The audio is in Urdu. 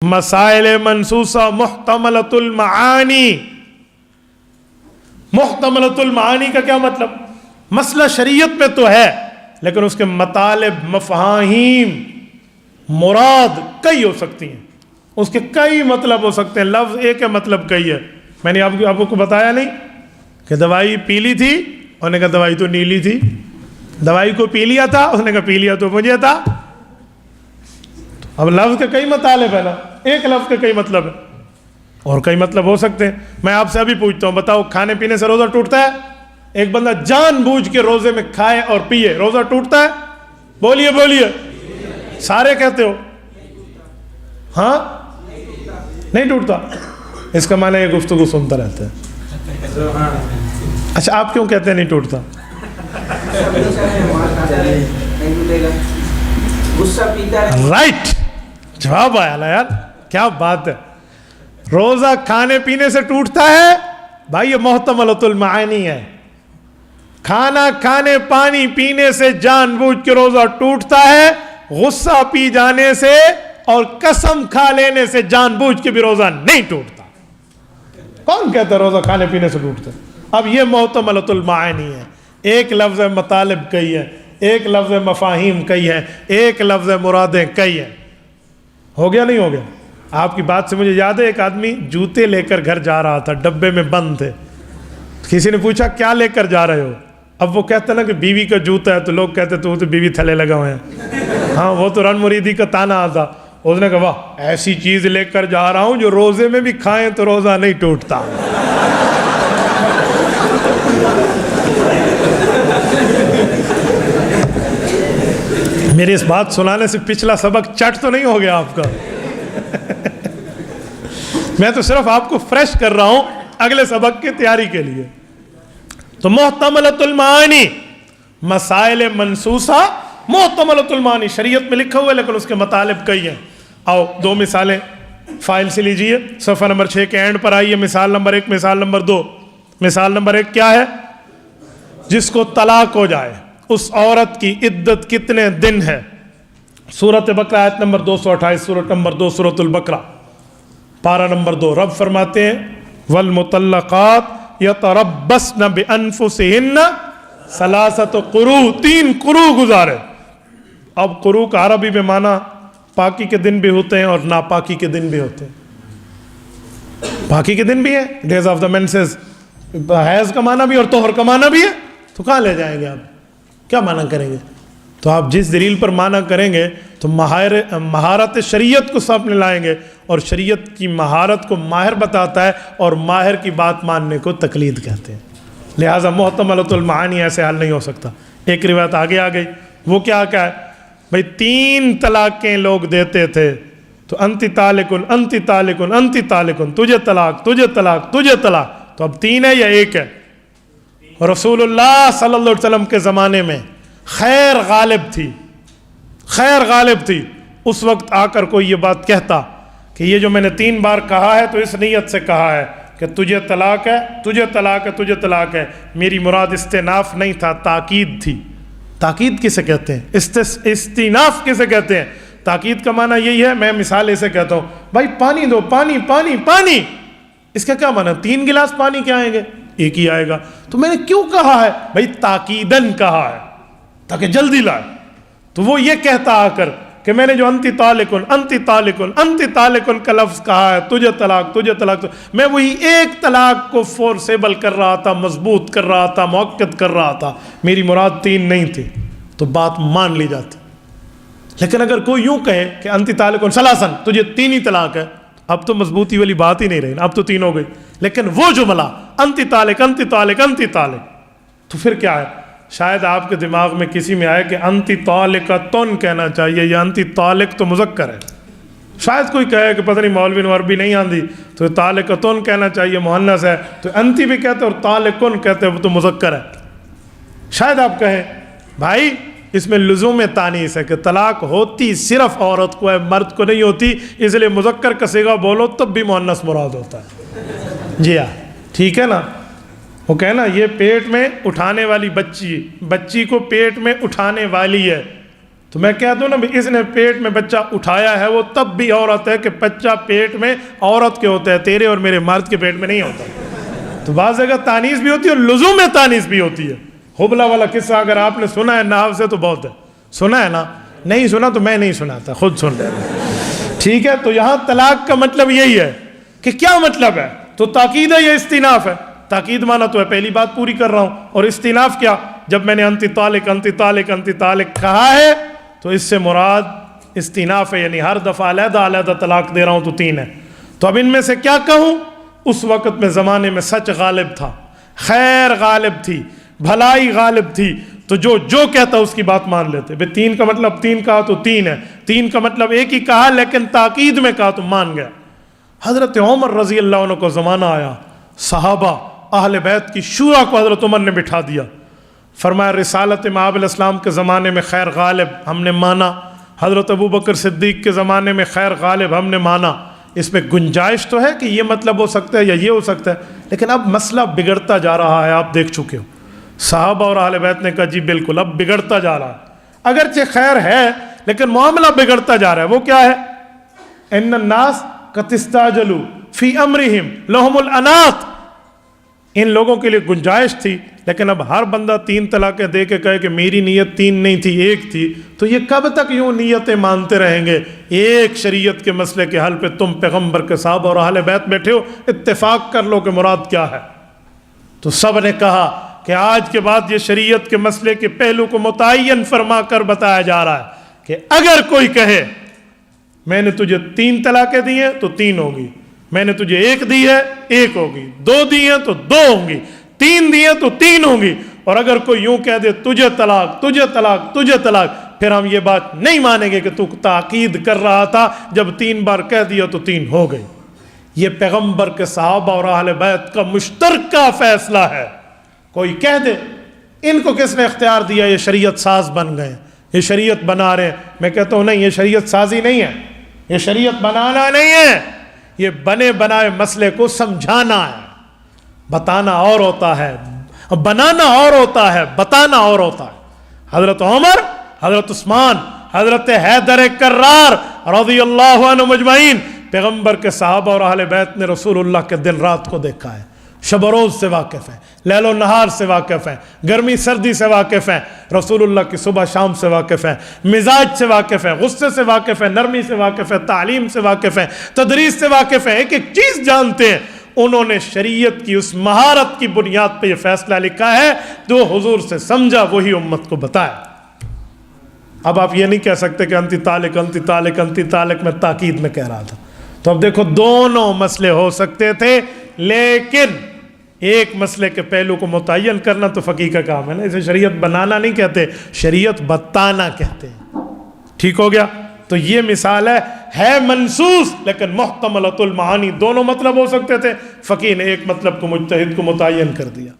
مسائل منسوسہ محتملۃ المعانی. محتملۃ المعانی کا کیا مطلب؟ مسئلہ شریعت میں تو ہے لیکن اس کے مطالب، مفاہیم، مراد کئی ہو سکتی ہیں، اس کے کئی مطلب ہو سکتے ہیں. لفظ ایک ہے، مطلب کئی ہے. میں نے آپ کو بتایا نہیں کہ دوائی پیلی تھی، انہوں نے کہا دوائی تو نیلی تھی. دوائی کو پی لیا تھا، اس نے کہا پی لیا تو مجھے تھا. اب لفظ کے کئی مطالب ہے نا، ایک لفظ کے کئی مطلب ہے اور کئی مطلب ہو سکتے ہیں. میں آپ سے ابھی پوچھتا ہوں، بتاؤ کھانے پینے سے روزہ ٹوٹتا ہے؟ ایک بندہ جان بوجھ کے روزے میں کھائے اور پیے، روزہ ٹوٹتا ہے؟ بولیے بولیے. سارے کہتے ہو ہاں نہیں ٹوٹتا. اس کا معنی یہ گفتگو سنتا رہتا ہے. اچھا آپ کیوں کہتے ہیں نہیں ٹوٹتا؟ رائٹ، جواب آیا نا یار، کیا بات ہے. روزہ کھانے پینے سے ٹوٹتا ہے بھائی، یہ محتملۃ المعانی ہے. کھانا کھانے، پانی پینے سے جان بوجھ کے روزہ ٹوٹتا ہے. غصہ پی جانے سے اور قسم کھا لینے سے جان بوجھ کے بھی روزہ نہیں ٹوٹتا. کون کہتا ہے روزہ کھانے پینے سے ٹوٹتا ہے؟ اب یہ محتملۃ المعانی ہے. ایک لفظ مطالب کئی ہے، ایک لفظ مفاہیم کئی ہے، ایک لفظ مرادیں کئی ہیں. ہو گیا نہیں ہو گیا؟ آپ کی بات سے مجھے یاد ہے، ایک آدمی جوتے لے کر گھر جا رہا تھا، ڈبے میں بند تھے. کسی نے پوچھا کیا لے کر جا رہے ہو؟ اب وہ کہتا نا کہ بیوی کا جوتا ہے، تو لوگ کہتے تو بیوی تھلے لگا ہوئے ہیں. ہاں وہ تو رن مریدی کا تانا آتا. اس نے کہا واہ، ایسی چیز لے کر جا رہا ہوں جو روزے میں بھی کھائیں تو روزہ نہیں ٹوٹتا. میری اس بات سنانے سے پچھلا سبق چٹ تو نہیں ہو گیا آپ کا؟ میں تو صرف آپ کو فریش کر رہا ہوں اگلے سبق کی تیاری کے لیے. تو محتملۃ المعانی، مسائل منسوسہ محتملۃ المعانی شریعت میں لکھا ہوا ہے لیکن اس کے مطالب کئی ہیں. آؤ دو مثالیں فائل سے لیجئے، صفحہ نمبر 6 کے اینڈ پر آئیے. مثال نمبر 1، مثال نمبر 2. مثال نمبر 1 کیا ہے؟ جس کو طلاق ہو جائے اس عورت کی عدت کتنے دن ہے؟ سورۃ بقرہ آیت نمبر 228، سورۃ نمبر 2 سورۃ البقرہ، پارہ نمبر 2. رب فرماتے ہیں والمطلقات یتربصن بانفسہن ثلاثۃ قروء، 3 قروء گزارے. اب قروء کا عربی میں معنی پاکی کے دن بھی ہوتے ہیں اور ناپاکی کے دن بھی ہوتے ہیں. پاکی کے دن بھی ہے، ڈیز آف دا مینسز، حیض کا معنی بھی اور طہر کا معنی بھی ہے. تو کہاں لے جائیں گے آپ؟ کیا معنی کریں گے؟ تو آپ جس دلیل پر معنی کریں گے تو مہارت شریعت کو سامنے لائیں گے، اور شریعت کی مہارت کو ماہر بتاتا ہے اور ماہر کی بات ماننے کو تقلید کہتے ہیں. لہٰذا محتملۃ المعانی ایسے حل نہیں ہو سکتا. ایک روایت آگے آ گئی، وہ کیا ہے بھائی؟ 3 طلاقیں لوگ دیتے تھے، تو انتی طالقن انتی طالقن انتی طالقن، تجھے طلاق تجھے طلاق تجھے طلاق. تو اب 3 ہے یا 1 ہے؟ رسول اللہ صلی اللہ علیہ وسلم کے زمانے میں خیر غالب تھی، خیر غالب تھی. اس وقت آ کر کوئی یہ بات کہتا کہ یہ جو میں نے 3 بار کہا ہے تو اس نیت سے کہا ہے کہ تجھے طلاق ہے تجھے طلاق ہے تجھے طلاق ہے، میری مراد استئناف نہیں تھا، تاکید تھی. تاکید کسے کہتے ہیں؟ استئناف کسے کہتے ہیں؟ تاکید کا معنی یہی ہے. میں مثال ایسے کہتا ہوں، بھائی پانی دو، پانی پانی پانی. اس کا کیا معنی؟ 3 گلاس پانی کے آئیں گے؟ 1 ہی آئے گا. تو میں نے کیوں کہا ہے بھائی؟ تاکیدن کہا ہے تاکہ جلدی لائے. تو وہ یہ کہتا آ کر کہ میں نے جو انتی طالقن انتی طالقن انتی طالقن کا لفظ کہا ہے، تجھے طلاق تجھے طلاق، میں وہی ایک طلاق کو فورسیبل کر رہا تھا، مضبوط کر رہا تھا، مؤکد کر رہا تھا. میری مراد 3 نہیں تھی. تو بات مان لی جاتی. لیکن اگر کوئی یوں کہے کہ انتی طالقن ثلاثن، تجھے 3 ہی طلاق ہے، اب تو مضبوطی والی بات ہی نہیں رہی، اب تو 3 ہو گئی. لیکن وہ جملہ انتی طالق انتی طالق انتی طالق، تو پھر کیا ہے؟ شاید آپ کے دماغ میں کسی میں آئے کہ انتی طالقتن کہنا چاہیے، یا انتی طالق تو مذکر ہے. شاید کوئی کہے کہ پتہ نہیں مولوی نو عربی نہیں آندی تو طالقتن کہنا چاہیے، مؤنث ہے تو انتی بھی کہتے اور طالقن کہتے وہ تو مذکر ہے. شاید آپ کہیں بھائی اس میں لزوم تانیث ہے کہ طلاق ہوتی صرف عورت کو ہے، مرد کو نہیں ہوتی، اس لیے مذکر کا صیغہ بولو تب بھی مؤنث مراد ہوتا ہے. جی ہاں ٹھیک ہے نا. وہ کہنا یہ پیٹ میں اٹھانے والی بچی کو پیٹ میں اٹھانے والی ہے، تو میں کہتا ہوں نا اس نے پیٹ میں بچہ اٹھایا ہے وہ تب بھی عورت ہے کہ بچہ پیٹ میں عورت کے ہوتا ہے، تیرے اور میرے مرد کے پیٹ میں نہیں ہوتا. تو بعض جگہ تانیث بھی ہوتی ہے اور لزوم میں تانیث بھی ہوتی ہے. حبلہ والا قصہ اگر آپ نے سنا ہے نحو سے تو بہت ہے، سنا ہے نا؟ نہیں سنا تو میں نہیں سناتا، خود سن لینا. ٹھیک ہے، تو یہاں طلاق کا مطلب یہی ہے کہ کیا مطلب ہے؟ تو تاکید ہے یا استئناف ہے؟ تاکید مانا تو ہے پہلی بات پوری کر رہا ہوں، اور استئناف کیا؟ جب میں نے انتی طالق انتی طالق انتی طالق کہا ہے تو اس سے مراد استئناف ہے، یعنی ہر دفعہ علیحدہ علیحدہ طلاق دے رہا ہوں تو 3 ہے. تو اب ان میں سے کیا کہوں؟ اس وقت میں زمانے میں سچ غالب تھا، خیر غالب تھی، بھلائی غالب تھی، تو جو کہتا اس کی بات مان لیتے. 3 کا مطلب 3 کہا تو 3 ہے، 3 کا مطلب ایک ہی کہا لیکن تاکید میں کہا تو مان گیا. حضرت عمر رضی اللہ عنہ کو زمانہ آیا، صحابہ اہل بیت کی شورا کو حضرت عمر نے بٹھا دیا. فرمایا رسالت مآب علیہ السلام کے زمانے میں خیر غالب، ہم نے مانا. حضرت ابو بکر صدیق کے زمانے میں خیر غالب، ہم نے مانا. اس میں گنجائش تو ہے کہ یہ مطلب ہو سکتا ہے یا یہ ہو سکتا ہے، لیکن اب مسئلہ بگڑتا جا رہا ہے، آپ دیکھ چکے ہو. صحابہ اور اہل بیت نے کہا جی بالکل اب بگڑتا جا رہا ہے، اگرچہ خیر ہے لیکن معاملہ بگڑتا جا رہا ہے. وہ کیا ہے؟ ان الناس قد استعجلوا فی امرہم لہم الانات. ان لوگوں کے لیے گنجائش تھی، لیکن اب ہر بندہ 3 طلاقیں دے کے کہے کہ میری نیت 3 نہیں تھی 1 تھی، تو یہ کب تک یوں نیتیں مانتے رہیں گے؟ ایک شریعت کے مسئلے کے حل پہ تم پیغمبر کے صحابہ اور اہل بیت بیٹھے ہو، اتفاق کر لو کہ مراد کیا ہے. تو سب نے کہا کہ آج کے بعد یہ شریعت کے مسئلے کے پہلو کو متعین فرما کر بتایا جا رہا ہے کہ اگر کوئی کہے میں نے تجھے 3 طلاقیں دی ہیں تو 3 ہوگی، میں نے تجھے 1 دی ہے 1 ہوگی، 2 دی ہیں تو 2 ہوں گی، 3 دی ہیں تو 3 ہوں گی. اور اگر کوئی یوں کہہ دے تجھے طلاق تجھے طلاق تجھے طلاق، پھر ہم یہ بات نہیں مانیں گے کہ تو تاکید کر رہا تھا، جب 3 بار کہہ دیا تو 3 ہو گئی. یہ پیغمبر کے صحابہ اور اہل بیت کا مشترکہ فیصلہ ہے. کوئی کہہ دے ان کو کس نے اختیار دیا، یہ شریعت ساز بن گئے، یہ شریعت بنا رہے ہیں. میں کہتا ہوں نہیں، یہ شریعت سازی نہیں ہے، یہ شریعت بنانا نہیں ہے، یہ بنے بنائے مسئلے کو سمجھانا ہے. بتانا اور ہوتا ہے، بنانا اور ہوتا ہے، بتانا اور ہوتا ہے. حضرت عمر، حضرت عثمان، حضرت حیدر کرار رضی اللہ عنہ مجمعین، پیغمبر کے صحابہ اور اہل بیت نے رسول اللہ کے دن رات کو دیکھا ہے، شب و روز سے واقف ہیں، لیل و نہار سے واقف ہیں، گرمی سردی سے واقف ہیں، رسول اللہ کی صبح شام سے واقف ہیں، مزاج سے واقف ہیں، غصے سے واقف ہیں، نرمی سے واقف ہیں، تعلیم سے واقف ہیں، تدریس سے واقف ہیں، ایک ایک چیز جانتے ہیں. انہوں نے شریعت کی اس مہارت کی بنیاد پہ یہ فیصلہ لکھا ہے جو حضور سے سمجھا وہی امت کو بتایا. اب آپ یہ نہیں کہہ سکتے کہ انتی طالق انتی طالق انتی طالق میں تاکید میں کہہ رہا تھا. تو اب دیکھو دونوں مسئلے ہو سکتے تھے، لیکن ایک مسئلے کے پہلو کو متعین کرنا تو فقیہ کا کام ہے نا. اسے شریعت بنانا نہیں کہتے، شریعت بتانا کہتے ہیں. ٹھیک ہو گیا؟ تو یہ مثال ہے منصوص لیکن محتملۃ المعانی، دونوں مطلب ہو سکتے تھے، فقیہ نے ایک مطلب کو مجتہد کو متعین کر دیا.